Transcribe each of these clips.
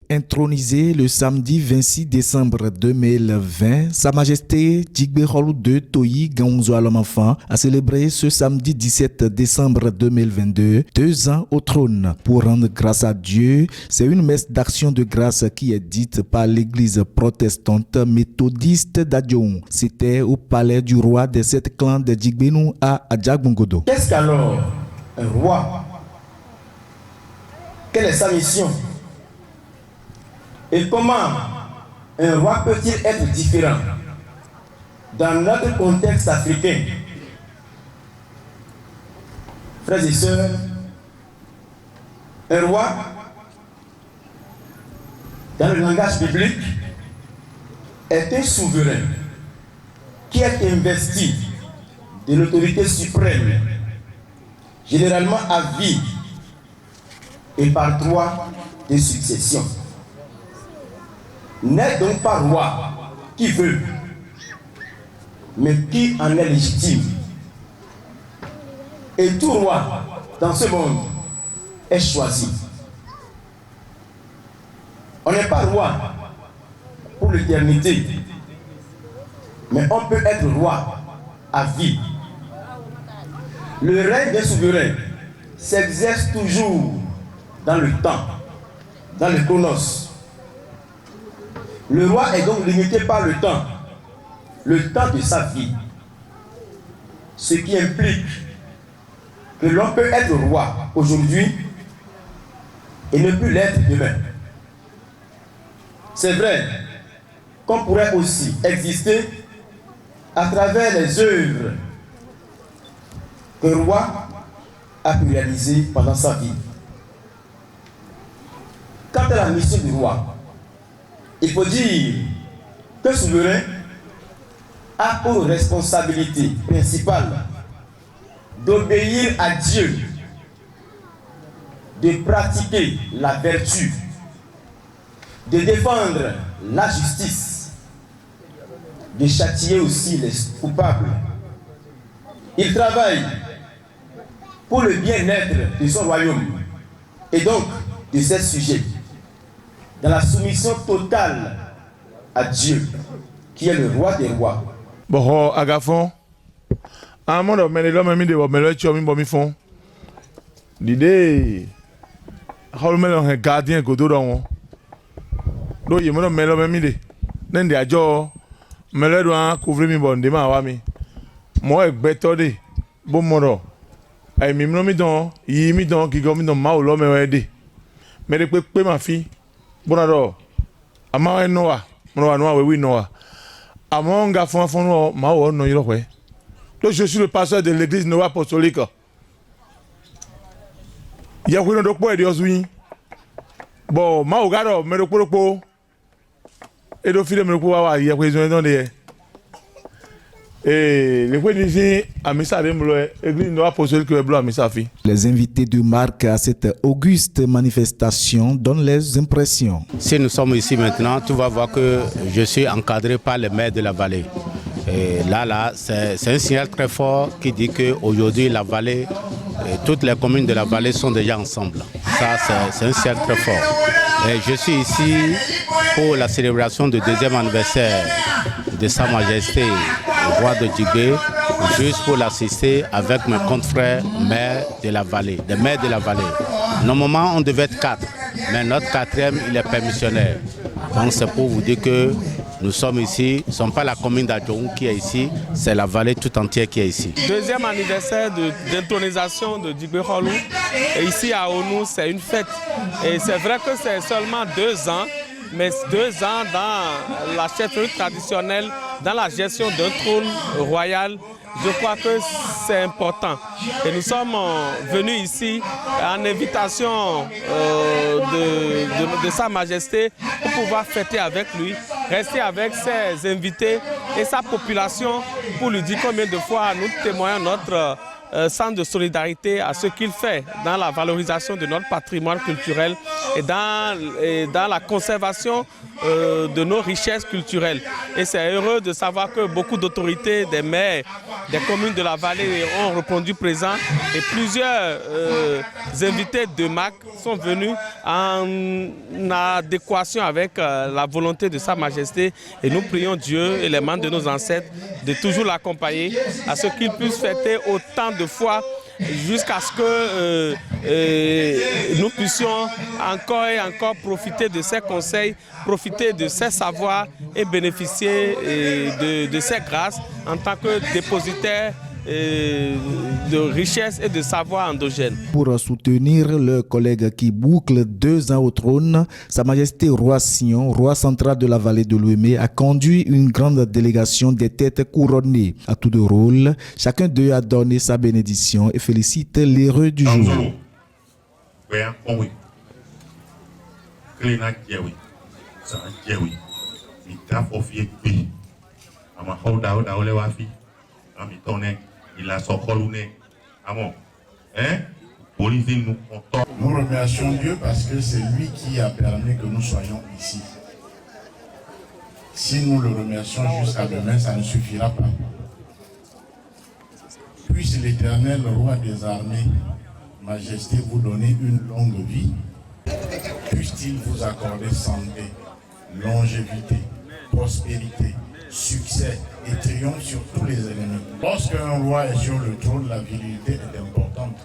Intronisé le samedi 26 décembre 2020, Sa Majesté Djigbe Kholou II Toyi Gaounzo Alom-Enfant a célébré ce samedi 17 décembre 2022 2 ans au trône. Pour rendre grâce à Dieu, c'est une messe d'action de grâce qui est dite par l'église protestante méthodiste d'Adjoun. C'était au palais du roi des 7 clans de Djigbenu à Adjagbongodo. Qu'est-ce qu'alors un roi? Quelle est sa mission? Et comment un roi peut-il être différent dans notre contexte africain? Frères et sœurs, un roi, dans le langage biblique, est un souverain qui est investi de l'autorité suprême, généralement à vie et par droit de succession. N'est donc pas roi qui veut, mais qui en est légitime. Et tout roi dans ce monde est choisi. On n'est pas roi pour l'éternité, mais on peut être roi à vie. Le règne des souverains s'exerce toujours dans le temps, dans le chronos. Le roi est donc limité par le temps de sa vie. Ce qui implique que l'on peut être roi aujourd'hui et ne plus l'être demain. C'est vrai qu'on pourrait aussi exister à travers les œuvres que le roi a pu réaliser pendant sa vie. Quant à la mission du roi, il faut dire que le souverain a pour responsabilité principale d'obéir à Dieu, de pratiquer la vertu, de défendre la justice, de châtier aussi les coupables. Il travaille pour le bien-être de son royaume et donc de ses sujets, dans la soumission totale à Dieu, qui est le roi des rois. Bon, agafon, un monde mais l'homme mis de me tu mi bomi fond. L'idée, how me un gardien godo dans. Do y me l'homme mis de. N'en dia jo, me le doit couvrir mi bon de ma wami. Moi betode, bon moro. Ay mi mi don, yi mi don ki go mi don ma o l'homme wede. Mais de pe ma fille. Bonado, ama Noah, Noah, oui Noah. Amon gafon fon ma o no yiro kwe. Donc je suis le pasteur de l'église Noah apostolique. Ya kwino do po e Dios wi. Bon, ma o garo me do po. E do file me do po wa ya kwe zo don de. Les invités de marque à cette auguste manifestation donnent les impressions. Si nous sommes ici maintenant, tu vas voir que je suis encadré par le maire de la vallée. Et là, c'est un signal très fort qui dit qu'aujourd'hui, la vallée, toutes les communes de la vallée sont déjà ensemble. Ça, c'est un signal très fort. Et je suis ici pour la célébration du 2e anniversaire de Sa Majesté, le roi de Djigbe, juste pour l'assister avec mes confrères maires de la vallée, des maires de la vallée. Normalement, on devait être 4, mais notre 4e, il est permissionnaire. Donc c'est pour vous dire que nous sommes ici, ce ne sont pas la commune d'Adjoun qui est ici, c'est la vallée tout entière qui est ici. 2e anniversaire d'intronisation de Djigbe Kholou. Et ici à Onou, c'est une fête. Et c'est vrai que c'est seulement 2 ans, mais 2 ans dans la chefferie traditionnelle, dans la gestion d'un trône royal. Je crois que c'est important. Et nous sommes venus ici en invitation de Sa Majesté pour pouvoir fêter avec lui, rester avec ses invités et sa population pour lui dire combien de fois nous témoignons notre sens de solidarité à ce qu'il fait dans la valorisation de notre patrimoine culturel et dans la conservation de nos richesses culturelles. Et c'est heureux de savoir que beaucoup d'autorités, des maires, des communes de la vallée ont répondu présent et plusieurs invités de MAC sont venus en adéquation avec la volonté de Sa Majesté et nous prions Dieu et les membres de nos ancêtres de toujours l'accompagner à ce qu'il puisse fêter autant de fois jusqu'à ce que nous puissions encore et encore profiter de ses conseils, profiter de ses savoirs et bénéficier de ses grâces en tant que dépositaire de richesses et de savoir endogènes. Pour soutenir le collègue qui boucle 2 ans au trône, Sa Majesté Roi Sion, roi central de la vallée de l'Ouémé, a conduit une grande délégation des têtes couronnées. À tout de rôle, chacun d'eux a donné sa bénédiction et félicite l'heureux du jour. Nous remercions Dieu parce que c'est lui qui a permis que nous soyons ici. Si nous le remercions jusqu'à demain, ça ne suffira pas. Puisse l'Éternel, le roi des armées, Majesté, vous donner une longue vie. Puisse-t-il vous accorder santé, longévité, prospérité, succès et triomphe sur tous les ennemis. Lorsqu'un roi est sur le trône, la virilité est importante.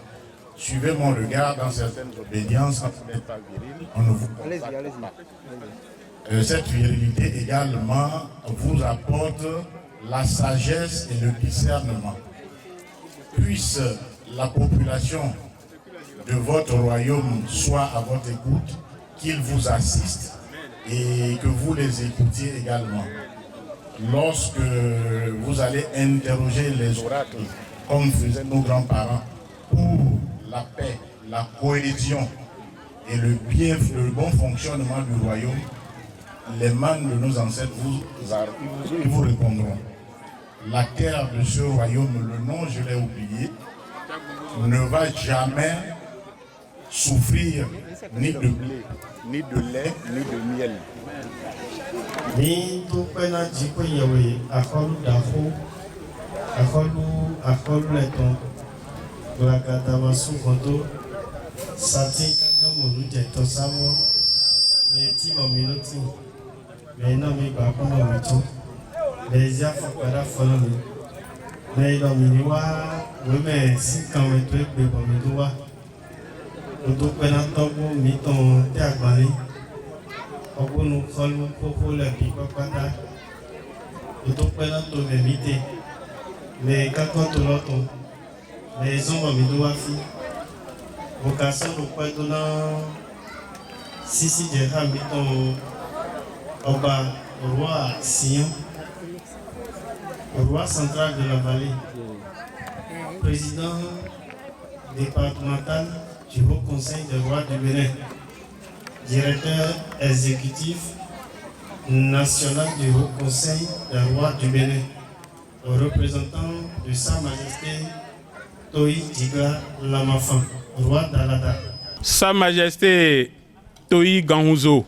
Suivez mon regard dans certaines obédiences, quand vous n'êtes pas viril, on ne vous contacte pas. Cette virilité également vous apporte la sagesse et le discernement. Puisse la population de votre royaume soit à votre écoute, qu'il vous assiste et que vous les écoutiez également. Lorsque vous allez interroger les oracles, comme faisaient nos grands-parents, pour la paix, la cohésion et le bon fonctionnement du royaume, les membres de nos ancêtres vous répondront. La terre de ce royaume, le nom je l'ai oublié, ne va jamais souffrir ni de blé, ni de lait, ni de miel. Ni tout pena jiko yawe akolu dafo akolu leton la katamasu konto sati kaka monu jeto samo le ti mominoti le no mi ba ko mo to le ja fo para folo mi le do mi wa we me si kan we to pe bo mi do wa to pena to bo mi ton te agbani Ogunu kolu koko le pipa pata, to pena to me mite, me kako to loto, me zomba mi do afi, vocation do pa do na sisi jeha mi ton oba roi Sion, roi central de la vallée, président départemental du Haut Conseil des rois du Bénin. Directeur exécutif national du Haut Conseil des rois du Bénin, représentant de Sa Majesté Toyi Djiga Lamafan, roi d'Alada. Sa Majesté Toyi Ganhouzo,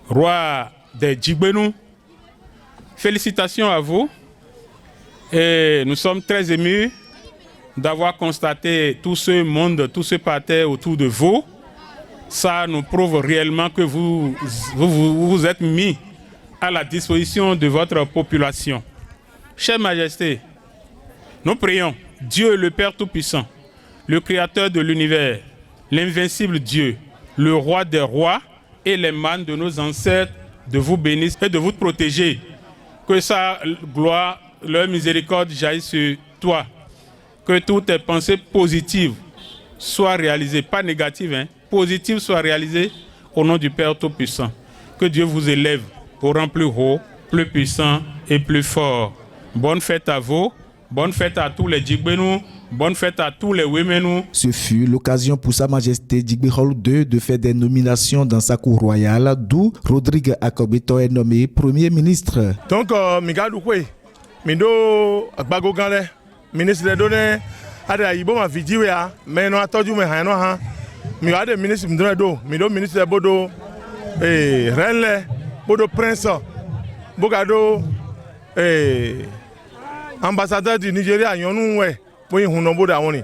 roi des Djigbenou, félicitations à vous. Et nous sommes très émus d'avoir constaté tout ce monde, tout ce parterre autour de vous. Ça nous prouve réellement que vous êtes mis à la disposition de votre population. Chère Majesté, nous prions Dieu le Père Tout-Puissant, le Créateur de l'univers, l'invincible Dieu, le Roi des rois et les mânes de nos ancêtres, de vous bénir et de vous protéger. Que sa gloire, leur miséricorde jaillisse sur toi. Que toutes tes pensées positives soient réalisées, pas négatives, positives soient réalisées au nom du Père Tout-Puissant. Que Dieu vous élève au rang plus haut, plus puissant et plus fort. Bonne fête à vous, bonne fête à tous les Djigbenou, bonne fête à tous les Ouéménou. Ce fut l'occasion pour Sa Majesté Djigbe Kholou II de faire des nominations dans sa cour royale, d'où Rodrigue Akobeto est nommé Premier ministre. Donc, Migadou Kwe, Mido Agbago Gale, ministre de Données, ade ayibo ma vidiwe ya me no atoju me han no ha mi ade ministre mdre do mi do ministre bodo renle bodo prince bogado ambassadeur du Nigeria yonu we boyin huno bodo awon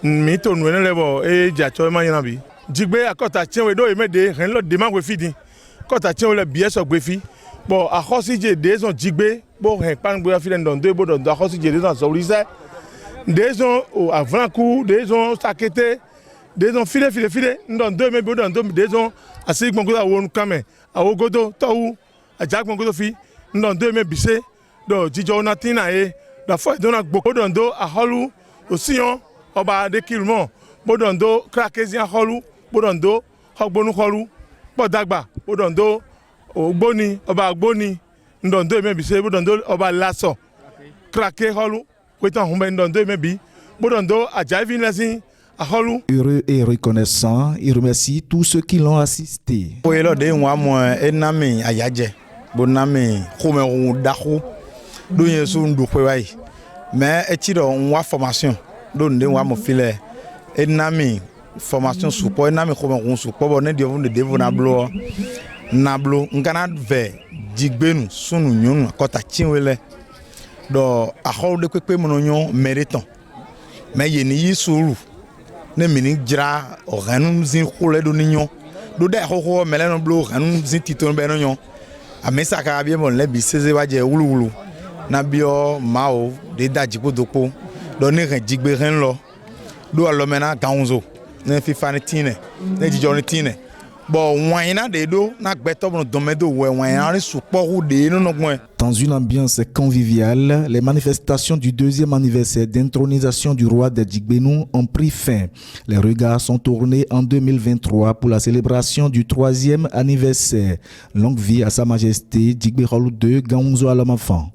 ni mi to nu ene lebo jacho ma yan bi jigbe akota chenwe do emede ren lo de ma we fidi kota chenwe le biye so gbe fi bo akosije de son jigbe bo hen pan gbe fi den do bodo akosije de son so rise des ont avant coup des ont sakete des ont filé dans deux mais dans deux des ont assez bon godo won kame awo godo tawu ajak bon godo fi dans deux mais bise do jijo natina e da fo do na gboko dans do aholu osiyan oba de kilmo bodon do krakezi aholu bodon do hogbonu holu bodagba bodon do ogboni oba ogboni dans deux mais bise bodon do oba laso krake holu. Heureux et reconnaissant, il remercie tous ceux qui l'ont assisté. Mais formation formation support support nablo ngana ve jigbenu sunu nyonu kota chinwele do ahol de kwekwe mononyo méritant mais yeni yisulu ne mini jira o ranum zin khule do ninyo do de ho meleno blo ranum zin titon be nonyo amesa ka bie mon le bi seze waje wuluwulu na bio mao de dajipo dopo do ne ren jigbe ren lo do alomena ganzo ne fifane tine ne jijoni tine bon wayna de do na gbeto bon domedo we wayna support de no no. Dans une ambiance conviviale, les manifestations du deuxième anniversaire d'intronisation du roi des Djigbenu ont pris fin. Les regards sont tournés en 2023 pour la célébration du troisième anniversaire. Longue vie à Sa Majesté Djigbe Kholou II Ganhouzo Alam Enfant.